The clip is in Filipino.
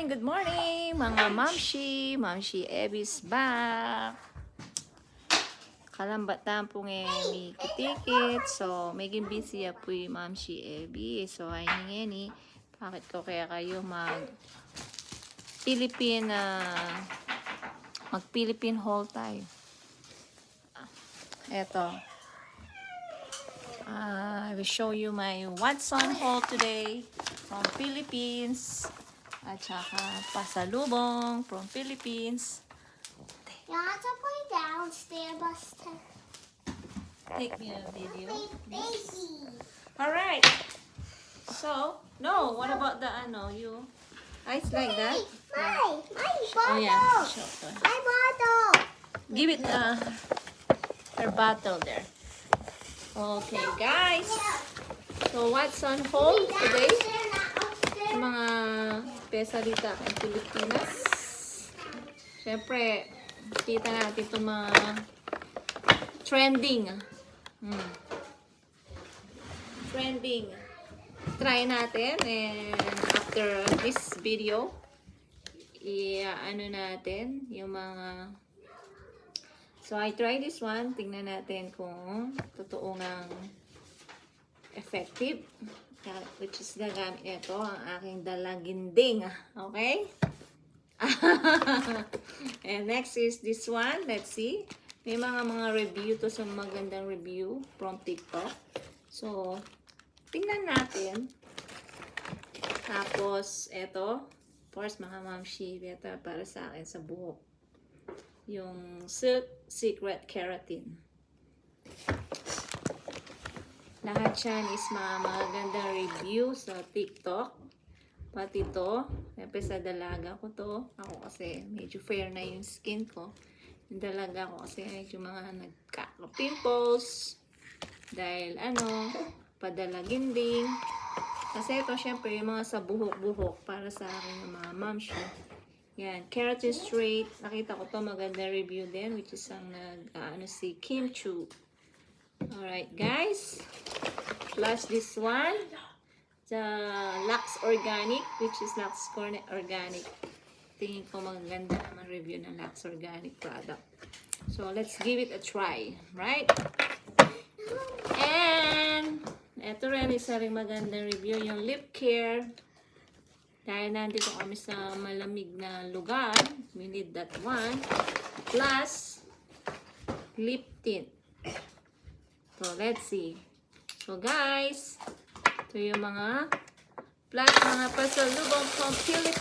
good morning, mga mamshi. Mamshi Ebi's back. Kalambatan po ngayon ni Kitikit. So, maging busy po yung Mamshi Ebi. So, ay ni bakit ko kaya kayo mag-Philippine haul tayo. Eto. I will show you my Watson haul today from Philippines. At saka pasalubong from Philippines. You have to play downstairs, Buster. Take me a video. Baby. Alright. So, no, what about the you? It's like that? My bottle. Oh yeah, sure. My bottle. Give it her bottle there. Okay, guys. So, what's on hold today? Mga pesalita ng Pilipinas. Siyempre, kita natin itong mga trending. Trending. Try natin and after this video, natin yung mga. So, I try this one. Tingnan natin kung totoo ng effective. Which is gagamit ito, ang aking dalaginding. Okay? And next is this one. Let's see. May mga review to sa magandang review from TikTok. So, tingnan natin. Tapos, ito. Of course, mga mamshi. Ito para sa akin sa buhok. Yung Silk Secret Keratin. Lahat yan is mga magandang review sa TikTok. Pati ito, siyempre sa dalaga ko to. Ako kasi medyo fair na yung skin ko. Yung dalaga ko kasi medyo mga nagka-pimples. Dahil padalaginding. Kasi ito syempre yung mga sa buhok-buhok para sa akin yung mga mamshi. Yan, Keratin Straight. Nakita ko to magandang review din, which is ang si Kim Chu. Alright guys, plus this one, the Lux Organic, which is Lux Organic. Tingin ko maganda naman review ng Lux Organic product. So let's give it a try, right? And eto rin isa rin magandang review, yung Lip Care. Dahil nandito kami sa malamig na lugar, we need that one. Plus, lip tint. So, let's see. So, guys, ito yung mga pasalubong from Philippines.